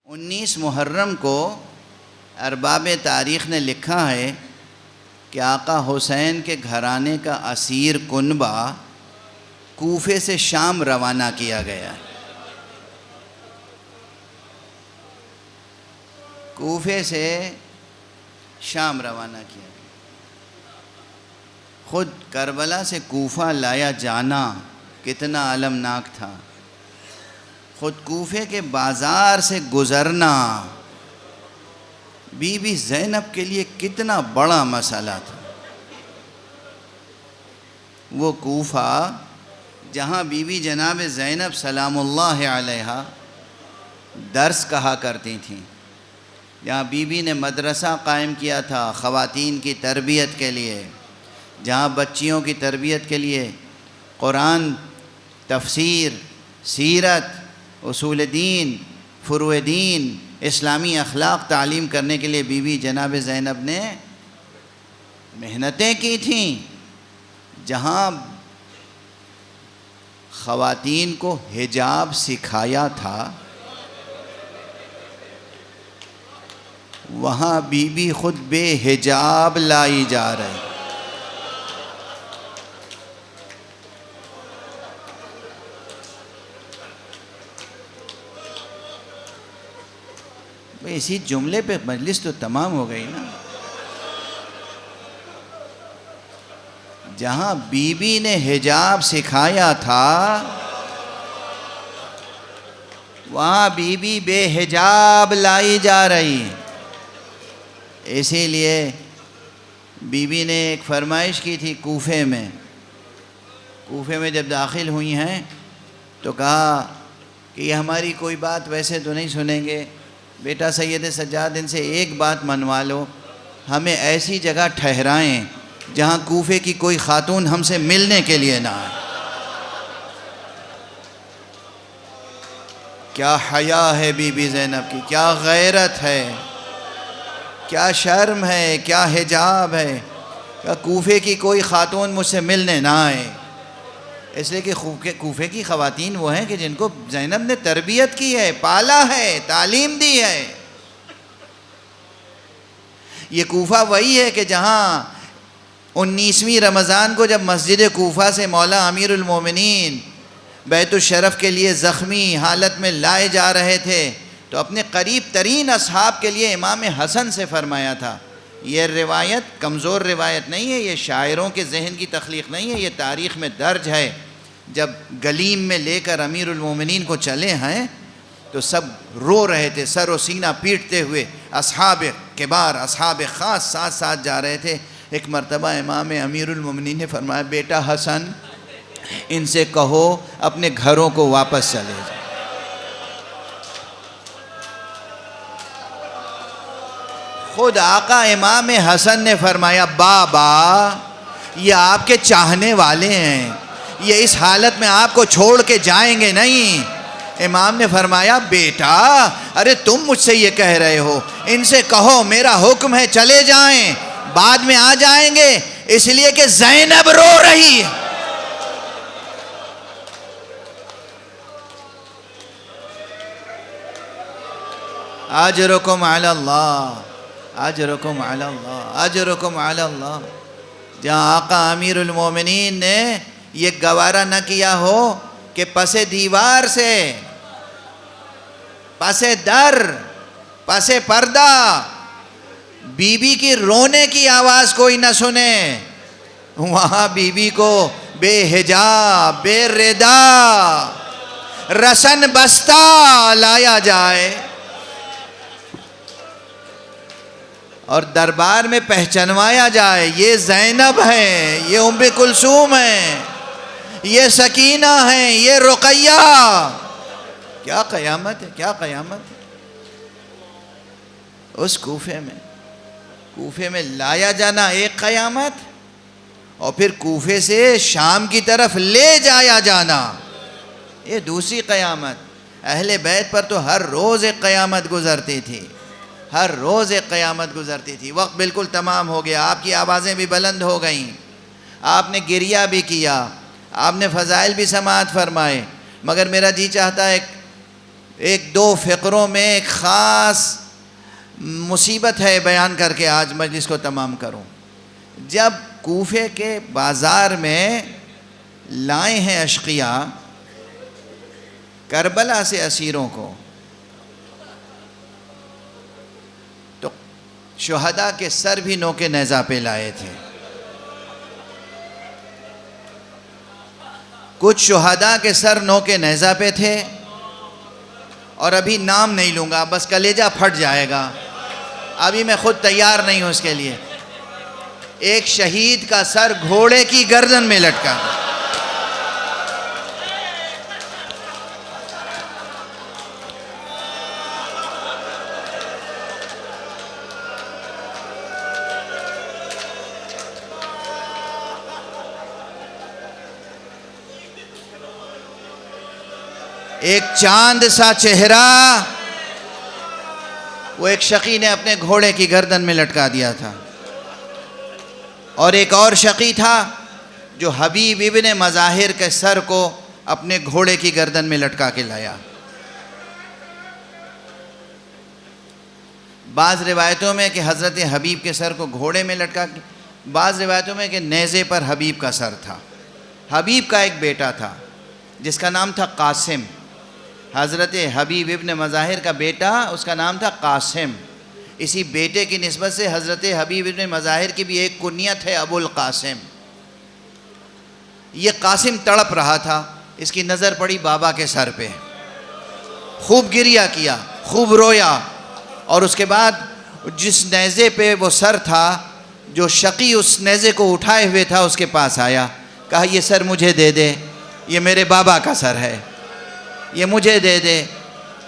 19 محرم کو ارباب تاریخ نے لکھا ہے کہ آقا حسین کے گھرانے کا اسیر کنبہ کوفے سے شام روانہ کیا گیا ہے۔ کوفے سے شام روانہ کیا گیا۔ خود کربلا سے کوفہ لایا جانا کتنا المناک تھا، خود کوفے کے بازار سے گزرنا بی بی زینب کے لیے کتنا بڑا مسئلہ تھا۔ وہ کوفہ جہاں بی بی جناب زینب سلام اللہ علیہا درس کہا کرتی تھیں، جہاں بی بی نے مدرسہ قائم کیا تھا خواتین کی تربیت کے لیے، جہاں بچیوں کی تربیت کے لیے قرآن، تفسیر، سیرت، اصول دین، فروع دین، اسلامی اخلاق تعلیم کرنے کے لیے بی بی جناب زینب نے محنتیں کی تھیں، جہاں خواتین کو حجاب سکھایا تھا، وہاں بی بی خود بے حجاب لائی جا رہی۔ اسی جملے پہ مجلس تو تمام ہو گئی نا۔ جہاں بی بی نے حجاب سکھایا تھا وہاں بی بی بے حجاب لائی جا رہی۔ اسی لیے بی بی نے ایک فرمائش کی تھی کوفے میں جب داخل ہوئی ہیں تو کہا کہ یہ ہماری کوئی بات ویسے تو نہیں سنیں گے، بیٹا سید سجاد ان سے ایک بات منوا لو، ہمیں ایسی جگہ ٹھہرائیں جہاں کوفے کی کوئی خاتون ہم سے ملنے کے لیے نہ آئے۔ کیا حیا ہے بی بی زینب کی، کیا غیرت ہے، کیا شرم ہے، کیا حجاب ہے کہ کوفے کی کوئی خاتون مجھ سے ملنے نہ آئے۔ اس لیے کہ کوفے کی خواتین وہ ہیں کہ جن کو زینب نے تربیت کی ہے، پالا ہے، تعلیم دی ہے۔ یہ کوفہ وہی ہے کہ جہاں 19ویں رمضان کو جب مسجد کوفہ سے مولا امیر المومنین بیت الشرف کے لیے زخمی حالت میں لائے جا رہے تھے تو اپنے قریب ترین اصحاب کے لیے امام حسن سے فرمایا تھا۔ یہ روایت کمزور روایت نہیں ہے، یہ شاعروں کے ذہن کی تخلیق نہیں ہے، یہ تاریخ میں درج ہے۔ جب گلیم میں لے کر امیر المومنین کو چلے ہیں تو سب رو رہے تھے، سر و سینہ پیٹتے ہوئے، اصحاب کبار، اصحاب خاص ساتھ ساتھ جا رہے تھے۔ ایک مرتبہ امام امیر المومنین نے فرمایا، بیٹا حسن ان سے کہو اپنے گھروں کو واپس چلے جائیں۔ خود آقا امام حسن نے فرمایا، بابا یہ آپ کے چاہنے والے ہیں، یہ اس حالت میں آپ کو چھوڑ کے جائیں گے نہیں۔ امام نے فرمایا، بیٹا ارے تم مجھ سے یہ کہہ رہے ہو، ان سے کہو میرا حکم ہے چلے جائیں، بعد میں آ جائیں گے، اس لیے کہ زینب رو رہی ہے۔ اجرکم علی اللہ، اجرکم علی اللہ، اجرکم علی اللہ۔ جہاں آقا امیر المومنین نے یہ گوارا نہ کیا ہو کہ پس دیوار سے، پس در، پس پردہ بی بی کی رونے کی آواز کوئی نہ سنے، وہاں بی بی کو بے حجاب، بے ردا، رسن بستہ لایا جائے اور دربار میں پہچنوایا جائے، یہ زینب ہے، یہ ام کلثوم ہے، یہ سکینہ ہے، یہ رقیہ۔ کیا قیامت ہے، کیا قیامت ہے۔ اس کوفے میں لایا جانا ایک قیامت، اور پھر کوفے سے شام کی طرف لے جایا جانا یہ دوسری قیامت۔ اہل بیت پر تو ہر روز ایک قیامت گزرتی تھی، ہر روز ایک قیامت گزرتی تھی۔ وقت بالکل تمام ہو گیا، آپ کی آوازیں بھی بلند ہو گئیں، آپ نے گریہ بھی کیا، آپ نے فضائل بھی سماعت فرمائے، مگر میرا جی چاہتا ہے ایک دو فقروں میں ایک خاص مصیبت ہے، بیان کر کے آج مجلس کو تمام کروں۔ جب کوفے کے بازار میں لائے ہیں اشقیاء کربلا سے اسیروں کو، تو شہداء کے سر بھی نوکے نیزہ پہ لائے تھے۔ کچھ شہداء کے سر نوکے نیزہ پہ تھے، اور ابھی نام نہیں لوں گا، بس کلیجہ پھٹ جائے گا، ابھی میں خود تیار نہیں ہوں اس کے لیے۔ ایک شہید کا سر گھوڑے کی گردن میں لٹکا، ایک چاند سا چہرہ وہ ایک شقی نے اپنے گھوڑے کی گردن میں لٹکا دیا تھا، اور ایک اور شقی تھا جو حبیب ابن مظاہر کے سر کو اپنے گھوڑے کی گردن میں لٹکا کے لایا۔ بعض روایتوں میں کہ حضرت حبیب کے سر کو گھوڑے میں لٹکا کے، بعض روایتوں میں کہ نیزے پر حبیب کا سر تھا۔ حبیب کا ایک بیٹا تھا جس کا نام تھا قاسم، حضرت حبیب ابن مظاہر کا بیٹا، اس کا نام تھا قاسم۔ اسی بیٹے کی نسبت سے حضرت حبیب ابن مظاہر کی بھی ایک کنیت ہے ابو القاسم۔ یہ قاسم تڑپ رہا تھا، اس کی نظر پڑی بابا کے سر پہ، خوب گریہ کیا، خوب رویا، اور اس کے بعد جس نیزے پہ وہ سر تھا، جو شقی اس نیزے کو اٹھائے ہوئے تھا، اس کے پاس آیا، کہا یہ سر مجھے دے دے، یہ میرے بابا کا سر ہے، یہ مجھے دے دے،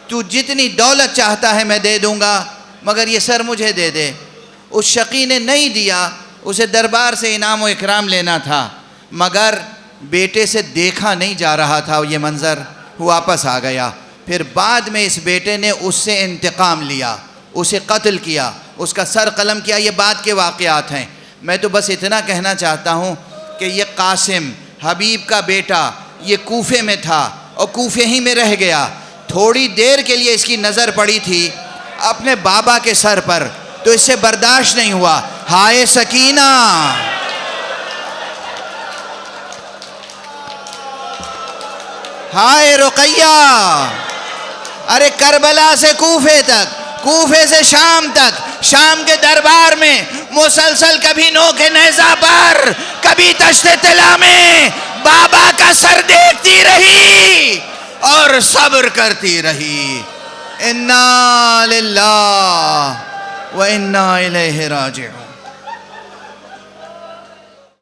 تو جتنی دولت چاہتا ہے میں دے دوں گا، مگر یہ سر مجھے دے دے۔ اس شقی نے نہیں دیا، اسے دربار سے انعام و اکرام لینا تھا، مگر بیٹے سے دیکھا نہیں جا رہا تھا یہ منظر، واپس آ گیا۔ پھر بعد میں اس بیٹے نے اس سے انتقام لیا، اسے قتل کیا، اس کا سر قلم کیا۔ یہ بعد کے واقعات ہیں۔ میں تو بس اتنا کہنا چاہتا ہوں کہ یہ قاسم حبیب کا بیٹا یہ کوفے میں تھا اور کوفے ہی میں رہ گیا۔ تھوڑی دیر کے لیے اس کی نظر پڑی تھی اپنے بابا کے سر پر، تو اس سے برداشت نہیں ہوا، ہائے سکینہ، ہائے رقیہ، ارے کربلا سے کوفے تک، کوفے سے شام تک، شام کے دربار میں مسلسل کبھی نوک نیزہ پر، کبھی تشت طلا میں بابا کا سر دیکھتی رہی اور صبر کرتی رہی۔ انا للہ و انا الیہ راجعون۔